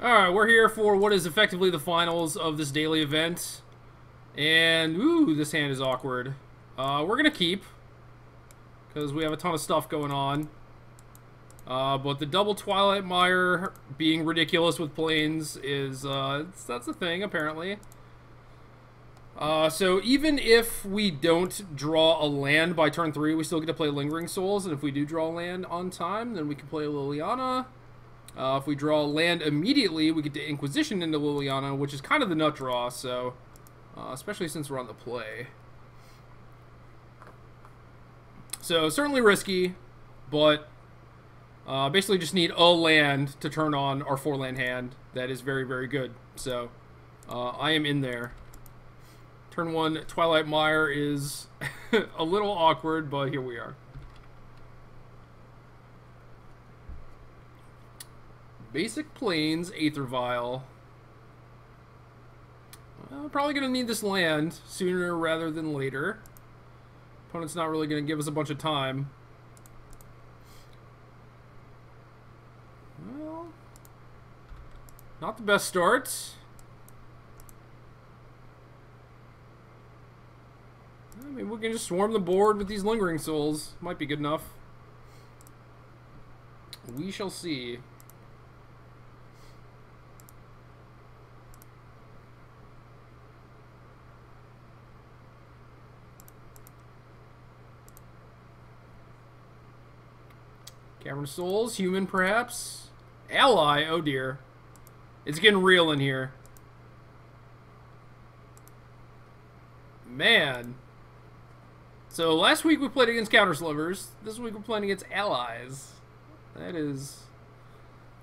Alright, we're here for what is effectively the finals of this daily event. And, ooh, this hand is awkward. We're gonna keep, because we have a ton of stuff going on. But the double Twilight Mire being ridiculous with planes is, that's a thing, apparently. So even if we don't draw a land by turn 3, we still get to play Lingering Souls, and if we do draw a land on time, then we can play Liliana. If we draw land immediately, we get to Inquisition into Liliana, which is kind of the nut draw, so... especially since we're on the play. So, certainly risky, but... basically just need a land to turn on our 4-land hand. That is very, very good. So, I am in there. Turn 1 Twilight Mire is a little awkward, but here we are. Basic Plains, Aether Vial. Well, probably going to need this land sooner rather than later. Opponent's not really going to give us a bunch of time. Well, not the best start. I mean, we can just swarm the board with these Lingering Souls. Might be good enough. We shall see. Cavern Souls, human perhaps? Ally, oh dear. It's getting real in here. Man. So last week we played against Counter Slivers. This week we're playing against allies. That is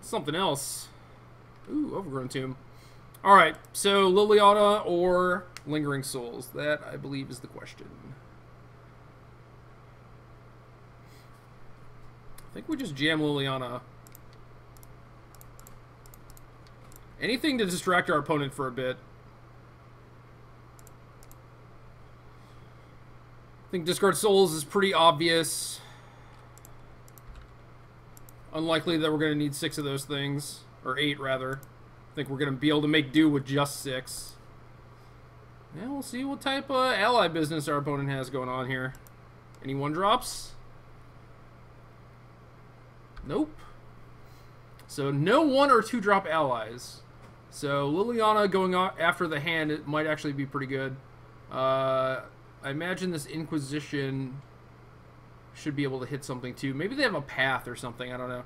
something else. Ooh, Overgrown Tomb. Alright, so Liliana or Lingering Souls? That, I believe, is the question. I think we just jam Liliana. Anything to distract our opponent for a bit. I think Discard Souls is pretty obvious. Unlikely that we're going to need 6 of those things. Or 8, rather. I think we're going to be able to make do with just 6. Yeah, we'll see what type of ally business our opponent has going on here. Any 1-drops? Nope. So no 1 or 2-drop allies. So Liliana going after the hand, it might actually be pretty good. I imagine this Inquisition should be able to hit something too. Maybe they have a path or something, I don't know.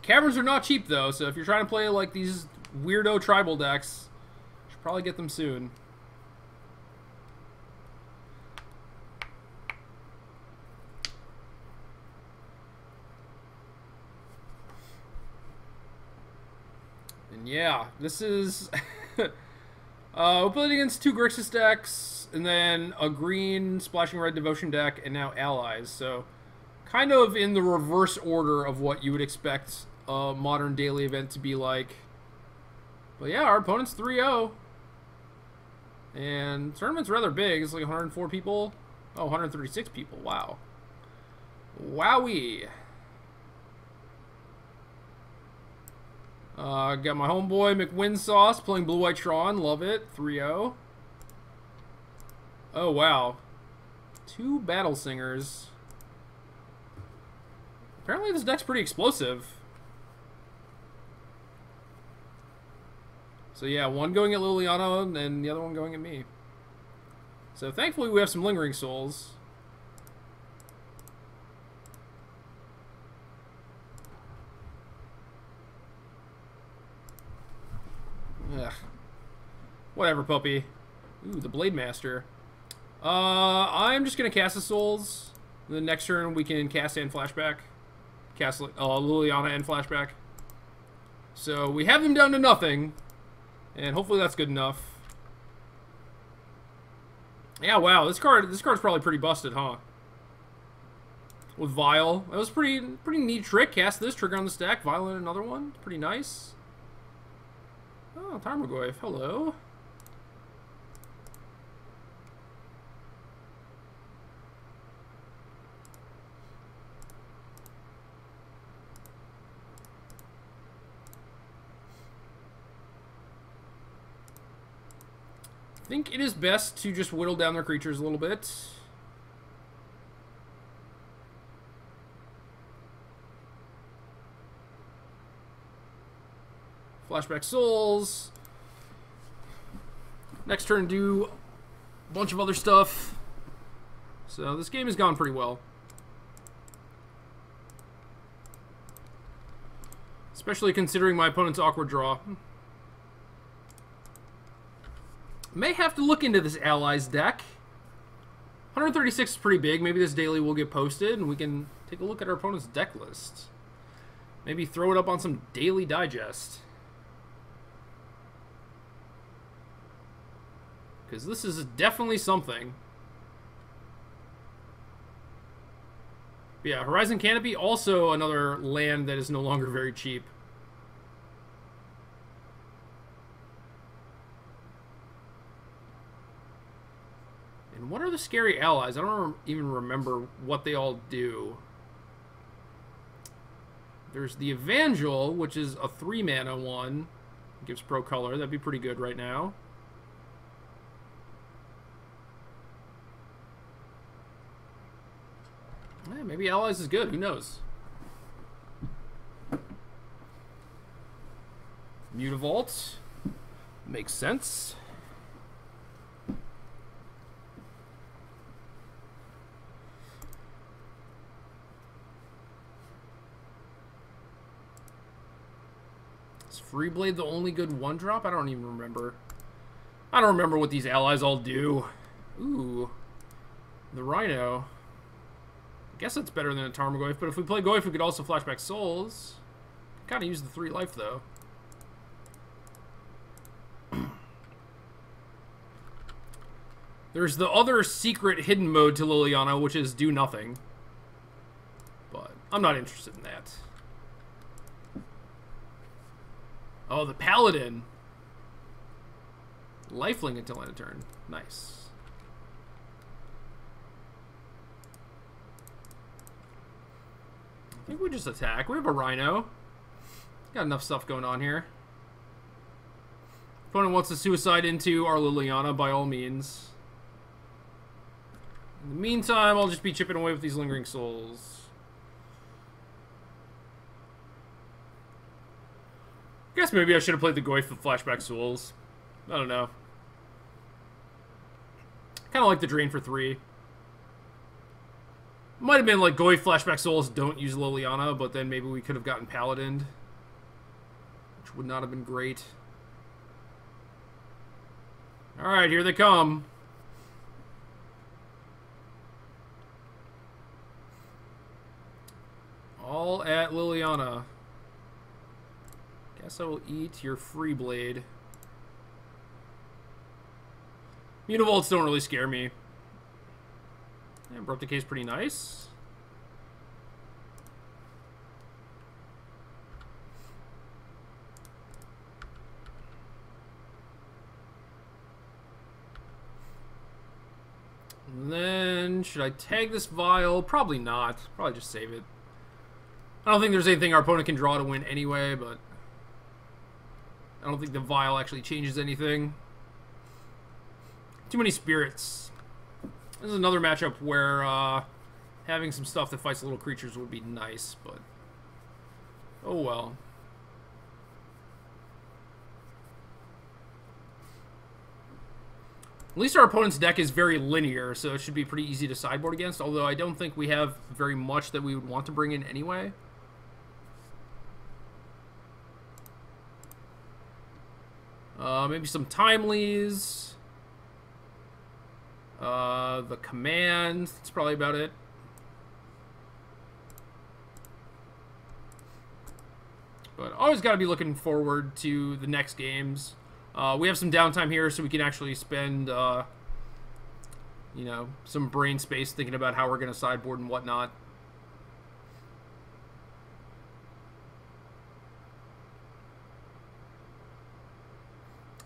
Caverns are not cheap though, so if you're trying to play like these weirdo tribal decks, you should probably get them soon. Yeah, this is... we're playing against 2 Grixis decks, and then a green Splashing Red Devotion deck, and now allies. So, kind of in the reverse order of what you would expect a modern daily event to be like. But yeah, our opponent's 3-0. And the tournament's rather big. It's like 104 people. Oh, 136 people. Wow. Wowee. Got my homeboy McWinsauce playing Blue White Tron. Love it. 3-0. Oh, wow. 2 Battle Singers. Apparently this deck's pretty explosive. So yeah, 1 going at Liliana and the other one going at me. So thankfully we have some Lingering Souls. Ugh. Whatever, puppy. Ooh, the Blade Master. I'm just gonna cast the Souls. The next turn we can cast and flashback. Cast Liliana and flashback. So we have them down to nothing. And hopefully that's good enough. Yeah, wow, this card's probably pretty busted, huh? With Vial. That was pretty neat trick. Cast this, trigger on the stack, Vial in another one. Pretty nice. Oh, Tarmogoyf, hello. think it is best to just whittle down their creatures a little bit. Flashback Souls. Next turn, do a bunch of other stuff. So this game has gone pretty well. Especially considering my opponent's awkward draw. May have to look into this Allies deck. 136 is pretty big. Maybe this daily will get posted and we can take a look at our opponent's deck list. Maybe throw it up on some daily digest. Because this is definitely something. But yeah, Horizon Canopy, also another land that is no longer very cheap. And what are the scary allies? I don't even remember what they all do. There's the Evangel, which is a 3-mana one. Gives pro color. That'd be pretty good right now. Yeah, maybe Allies is good. Who knows? Mutavault. Makes sense. Is Freeblade the only good 1-drop? I don't even remember. I don't remember what these allies all do. Ooh. The Rhino. I guess that's better than a Tarmogoyf, but if we play Goyf, we could also flashback Souls. Kind of use the 3 life, though. There's the other secret hidden mode to Liliana, which is do nothing. But I'm not interested in that. Oh, the Paladin. Lifelink until end of turn. Nice. I think we just attack. We have a Rhino. Got enough stuff going on here. Opponent wants to suicide into our Liliana, by all means. In the meantime, I'll just be chipping away with these Lingering Souls. I guess maybe I should have played the Goyf with Flashback Souls. I don't know. Kind of like the Drain for 3. Might have been like Goyf Flashback Souls don't use Liliana, but then maybe we could have gotten Paladined, which would not have been great. Alright, here they come. All at Liliana. Guess I will eat your Freeblade. Mutavaults don't really scare me. Yeah, broke the case pretty nice. And then, should I tag this vial? Probably not. Probably just save it. I don't think there's anything our opponent can draw to win anyway, but I don't think the vial actually changes anything. Too many spirits. This is another matchup where having some stuff that fights little creatures would be nice, but oh well. At least our opponent's deck is very linear, so it should be pretty easy to sideboard against, although I don't think we have very much that we would want to bring in anyway. Maybe some Timelies. The Command. That's probably about it. But always got to be looking forward to the next games. We have some downtime here, so we can actually spend, you know, some brain space thinking about how we're going to sideboard and whatnot.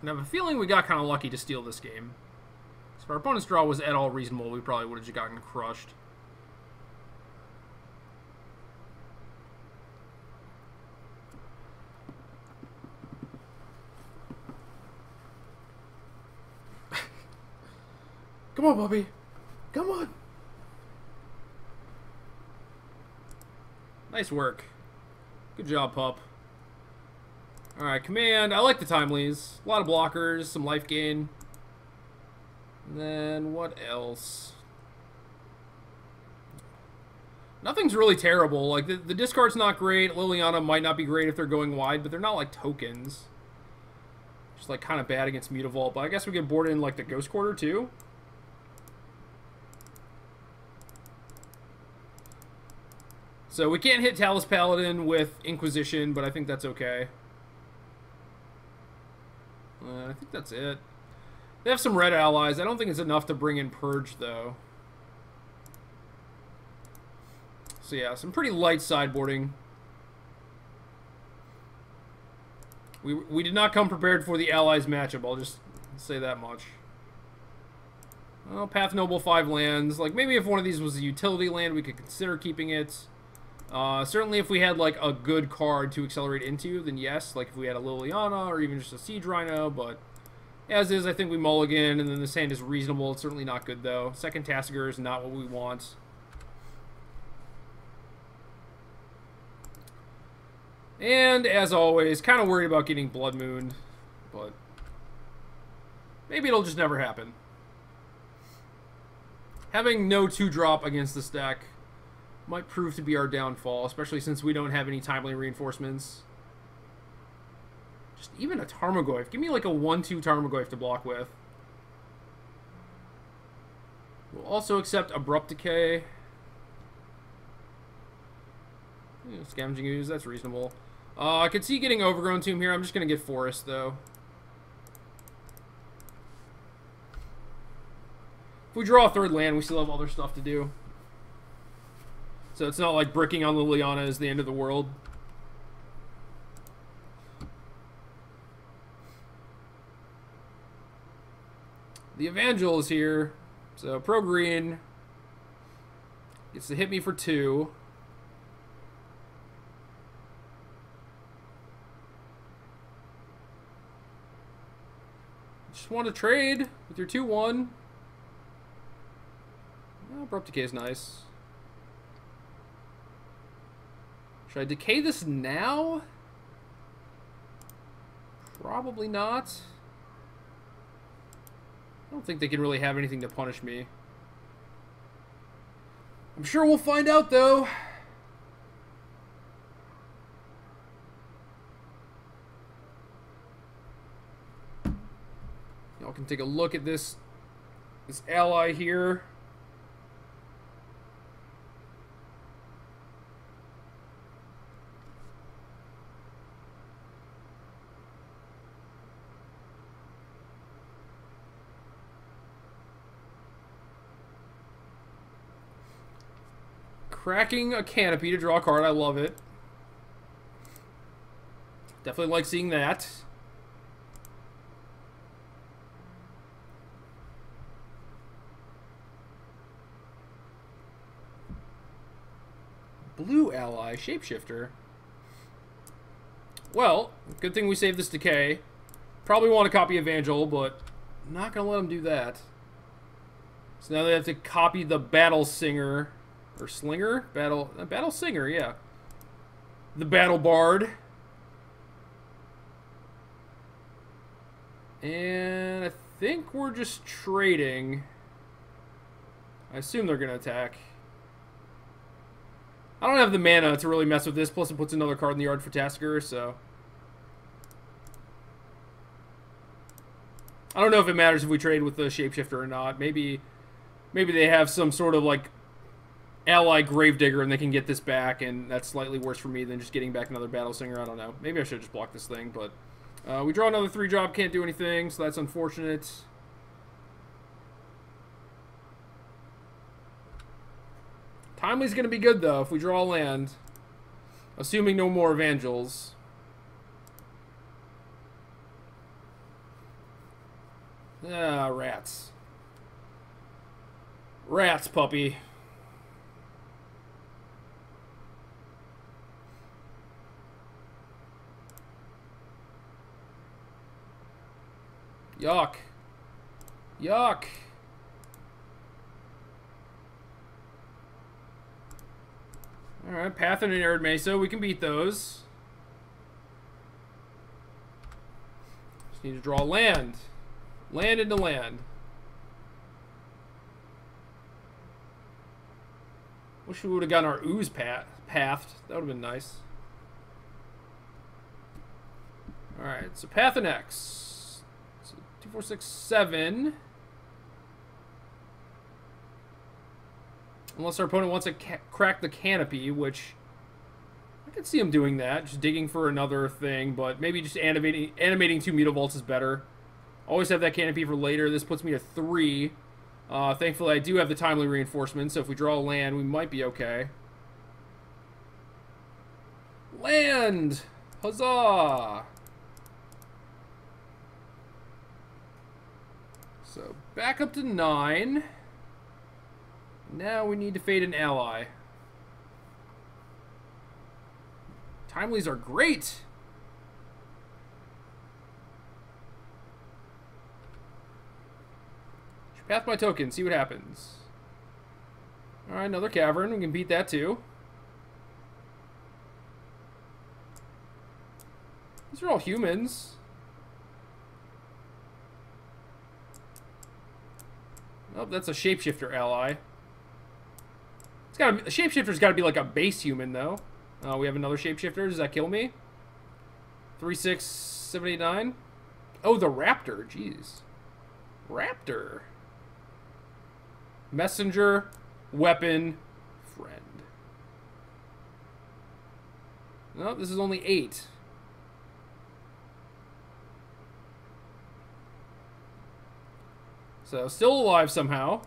And I have a feeling we got kind of lucky to steal this game. So if our opponent's draw was at all reasonable, we probably would have just gotten crushed. Come on, puppy. Come on. Nice work. Good job, pup. Alright, command. I like the timelies. A lot of blockers, some life gain. And then, what else? Nothing's really terrible. Like, the discard's not great. Liliana might not be great if they're going wide, but they're not, like, tokens. Just, like, kind of bad against Mutavault. But I guess we can board in, like, the Ghost Quarter, too. So we can't hit Talus Paladin with Inquisition, but I think that's okay. I think that's it. They have some red allies. I don't think it's enough to bring in Purge, though. So yeah, some pretty light sideboarding. We did not come prepared for the allies matchup, I'll just say that much. Well, Path Noble 5 lands. Like, maybe if one of these was a utility land, we could consider keeping it. Certainly if we had, like, a good card to accelerate into, then yes. Like, if we had a Liliana or even just a Siege Rhino, but as is, I think we mulligan, and then this hand is reasonable. It's certainly not good, though. Second Tasigur is not what we want. And, as always, kind of worried about getting Blood Moon, but maybe it'll just never happen. Having no 2-drop against this deck might prove to be our downfall, especially since we don't have any timely reinforcements. Just even a Tarmogoyf. Give me like a 1-2 Tarmogoyf to block with. We'll also accept Abrupt Decay. Yeah, Scavenging Ooze, that's reasonable. I could see getting Overgrown Tomb here. I'm just going to get Forest, though. If we draw a third land, we still have other stuff to do. So it's not like bricking on Liliana is the end of the world. The Evangel is here. So Pro Green gets to hit me for 2. Just want to trade with your 2-1. Oh, Abrupt Decay is nice. Should I decay this now? Probably not. I don't think they can really have anything to punish me. I'm sure we'll find out, though. Y'all can take a look at this ally here. Cracking a canopy to draw a card. I love it. Definitely like seeing that. Blue ally, Shapeshifter. Well, good thing we saved this decay. Probably want to copy Evangel, but not going to let them do that. So now they have to copy the Battle Singer. Or Slinger? Battle Singer, yeah. The Battle Bard. And I think we're just trading. I assume they're going to attack. I don't have the mana to really mess with this, plus it puts another card in the yard for Tasigur, so I don't know if it matters if we trade with the Shapeshifter or not. Maybe they have some sort of, like, ally Gravedigger and they can get this back, and that's slightly worse for me than just getting back another Battle Singer. I don't know. Maybe I should just block this thing, but we draw another 3-drop, can't do anything, so that's unfortunate. Timely's going to be good, though, if we draw a land. Assuming no more Evangels. Ah, rats. Rats, puppy. Yuck. Yuck. Alright, Path and an Arid Mesa. We can beat those. Just need to draw land. Land into land. Wish we would have gotten our ooze pathed. That would have been nice. Alright, so Path and X. So 2, 4, 6, 7. Unless our opponent wants to crack the canopy, which I could see him doing that. Just digging for another thing, but maybe just animating 2 Mutavaults is better. Always have that canopy for later. This puts me to 3. Thankfully, I do have the timely reinforcement, so if we draw a land, we might be okay. Land! Huzzah! So, back up to 9. Now we need to fade an ally. Timelies are great! Path my token, see what happens. Alright, another cavern. We can beat that too. These are all humans. Oh, that's a shapeshifter ally. It's gotta be, a shapeshifter's gotta be like a base human though. We have another shapeshifter. Does that kill me? 3, 6, 7, 8, 9. Oh, the raptor. Jeez. Raptor. Messenger, weapon, friend. No, this is only 8. So, still alive somehow.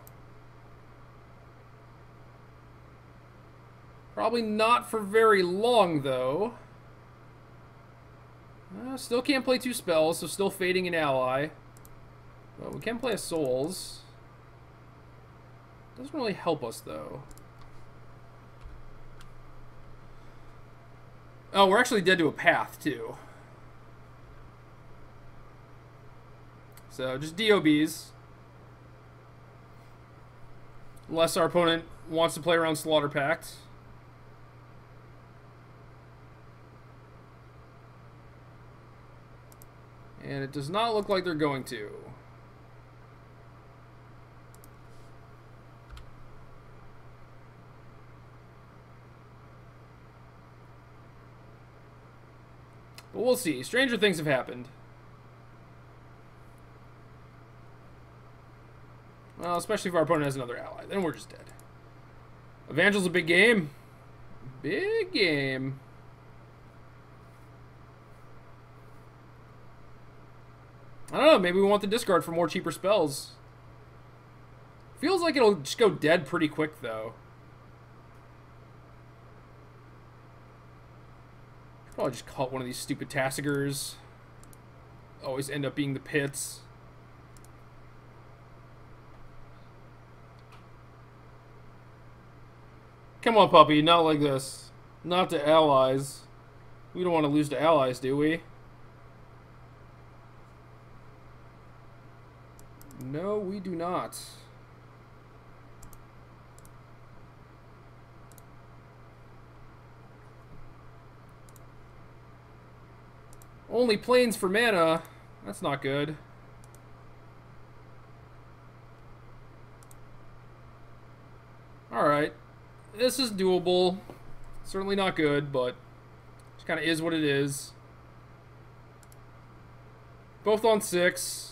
Probably not for very long, though. Still can't play 2 spells, so still fading an ally. But we can play a Souls. Doesn't really help us, though. Oh, we're actually dead to a path, too. So, just DOBs. Unless our opponent wants to play around Slaughter Pact. And it does not look like they're going to. But we'll see. Stranger things have happened. Well, especially if our opponent has another ally. Then we're just dead. Evangel's a big game. Big game. I don't know. Maybe we want the discard for more cheaper spells. Feels like it'll just go dead pretty quick, though. Probably just caught one of these stupid Tassigers. Always end up being the pits. Come on, puppy. Not like this. Not to allies. We don't want to lose to allies, do we? No, we do not. Only planes for mana. That's not good. Alright. This is doable. Certainly not good, but just kind of is what it is. Both on 6.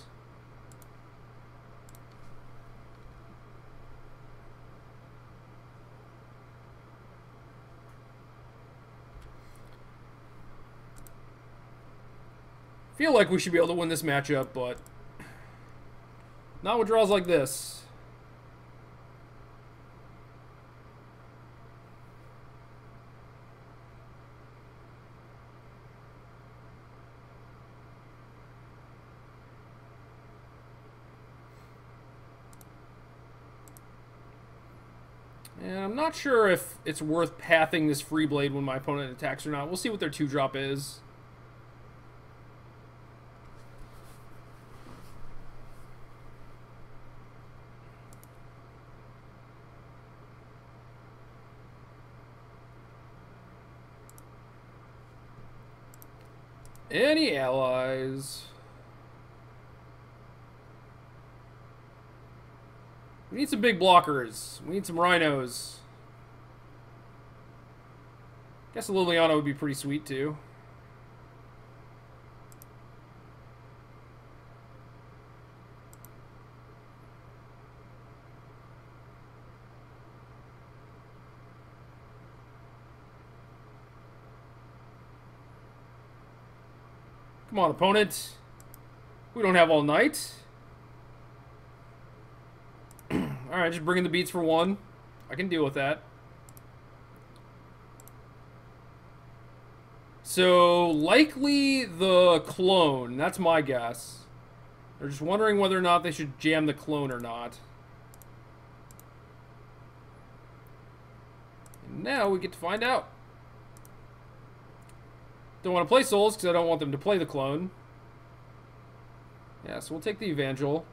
Feel like we should be able to win this matchup, but not with draws like this. And I'm not sure if it's worth pathing this free blade when my opponent attacks or not. We'll see what their 2-drop is. Any allies? We need some big blockers. We need some rhinos. Guess a Liliana would be pretty sweet too. Come on, opponent. We don't have all night. Alright, just bringing the beats for one. I can deal with that. So, likely the clone. That's my guess. They're just wondering whether or not they should jam the clone or not. And now we get to find out. Don't want to play Souls because I don't want them to play the clone. Yeah, so we'll take the Evangel.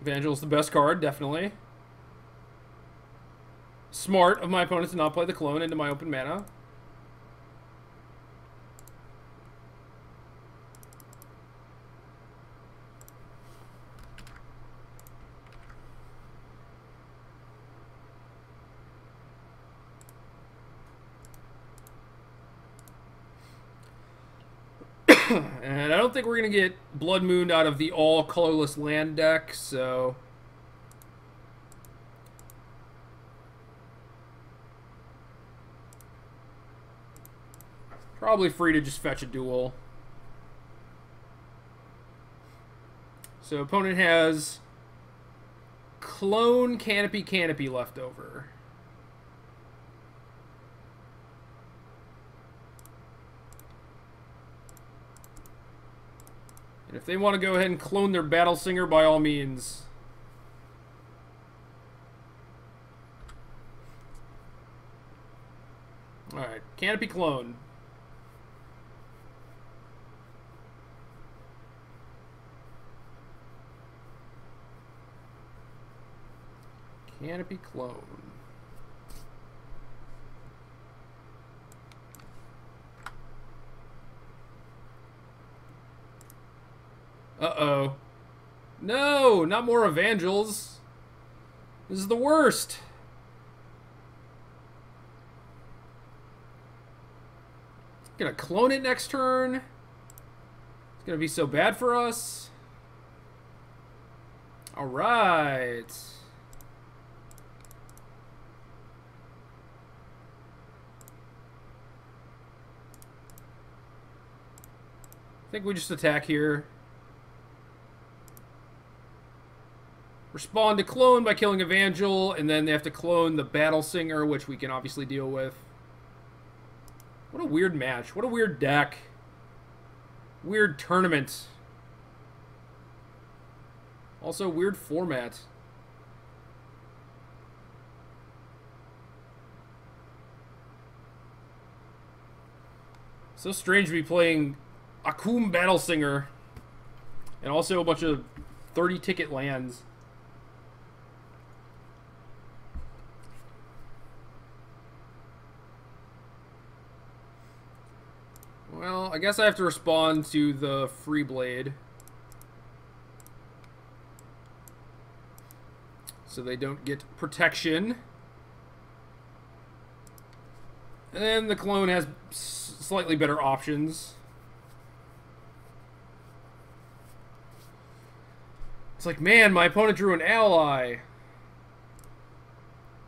Evangel's the best card, definitely. Smart of my opponent to not play the clone into my open mana. And I don't think we're going to get Blood Moon out of the all-colorless land deck, so... Probably free to just fetch a duel. So opponent has Clone Canopy left over. And if they want to go ahead and clone their Battle Singer, by all means. Alright, Canopy clone. Canopy clone. Uh-oh. No, not more Evangels. This is the worst. Gonna clone it next turn. It's gonna be so bad for us. All right. I think we just attack here. Respond to clone by killing Evangel, and then they have to clone the Battle Singer, which we can obviously deal with. What a weird match. What a weird deck. Weird tournament. Also, weird format. So strange to be playing Akum Battle Singer and also a bunch of 30-ticket lands. Well, I guess I have to respond to the Free Blade. So they don't get protection. And the clone has slightly better options. It's like, man, my opponent drew an ally.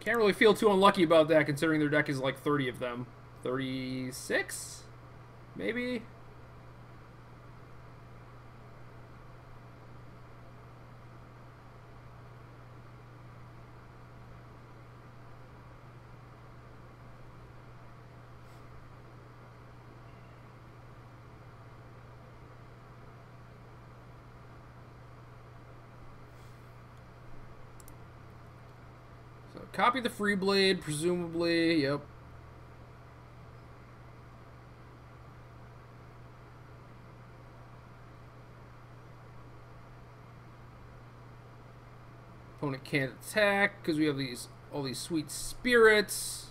Can't really feel too unlucky about that considering their deck is like 30 of them. 36? Maybe? So copy the Free Blade, presumably. Yep. Opponent can't attack because we have these all these sweet spirits.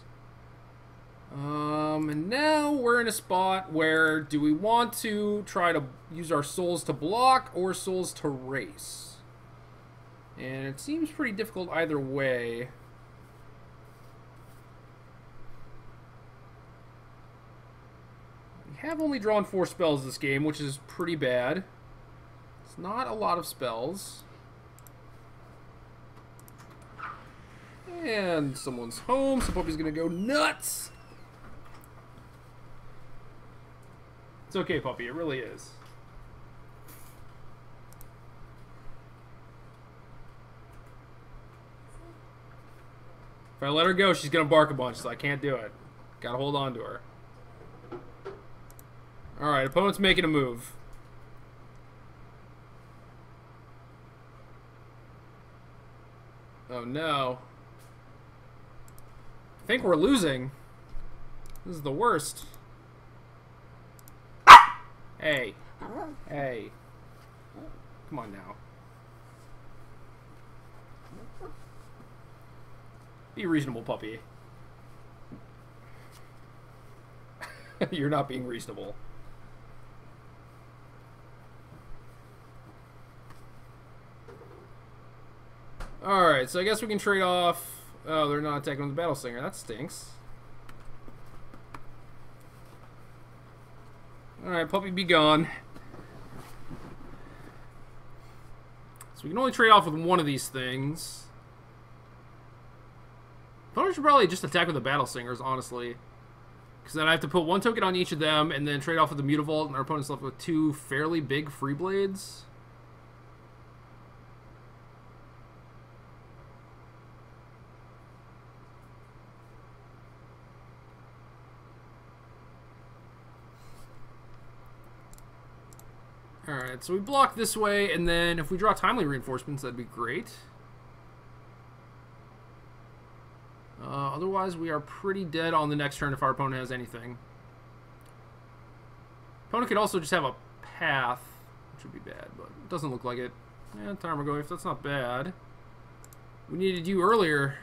And now we're in a spot where do we want to try to use our souls to block or souls to race? And it seems pretty difficult either way. We have only drawn 4 spells this game, which is pretty bad. It's not a lot of spells. And someone's home, so Puppy's gonna go nuts. It's okay, Puppy, it really is. If I let her go, she's gonna bark a bunch, so I can't do it. Gotta hold on to her. Alright, opponent's making a move. Oh no. I think we're losing. This is the worst. Hey. Hey. Come on now. Be reasonable, Puppy. You're not being reasonable. Alright, so I guess we can trade off... Oh, they're not attacking with the Battle Singer. That stinks. Alright, Puppy, be gone. So we can only trade off with one of these things. Opponent should probably just attack with the Battle Singers, honestly. Because then I have to put 1 token on each of them and then trade off with the Mutavault, and our opponent's left with 2 fairly big Free Blades. Alright, so we block this way, and then if we draw Timely Reinforcements, that'd be great. Otherwise, we are pretty dead on the next turn if our opponent has anything. Opponent could also just have a path, which would be bad, but it doesn't look like it. Yeah, Tarmogoyf, that's not bad. We needed you earlier.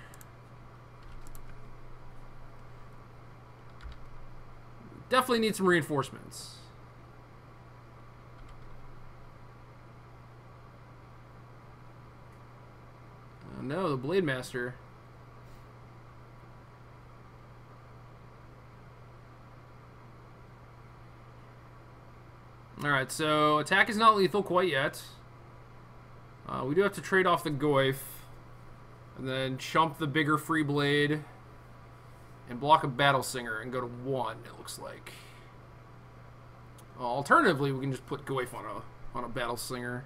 Definitely need some reinforcements. Oh no, the Blade Master. Alright, so attack is not lethal quite yet. We do have to trade off the Goyf. And then chump the bigger Free Blade. And block a Battle Singer and go to 1, it looks like. Alternatively, we can just put Goyf on a Battle Singer.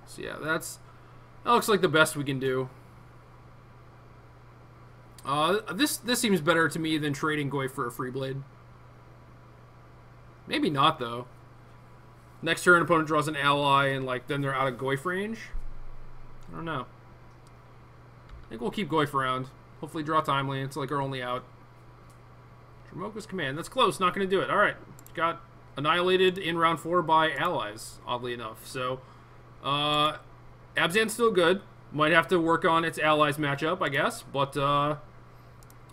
So yeah, that looks like the best we can do. This seems better to me than trading Goyf for a Free Blade. Maybe not, though. Next turn, opponent draws an ally, and like then they're out of Goyf range. I don't know. I think we'll keep Goyf around. Hopefully draw Timely. It's like our only out. Dromoka's Command. That's close. Not going to do it. Alright. Got annihilated in round 4 by allies, oddly enough. So, Abzan's still good. Might have to work on its allies matchup, I guess. But,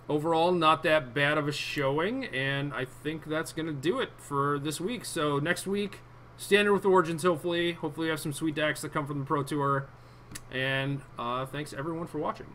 overall, not that bad of a showing. And I think that's going to do it for this week. So, next week, Standard with Origins, hopefully. Hopefully we have some sweet decks that come from the Pro Tour. And thanks, everyone, for watching.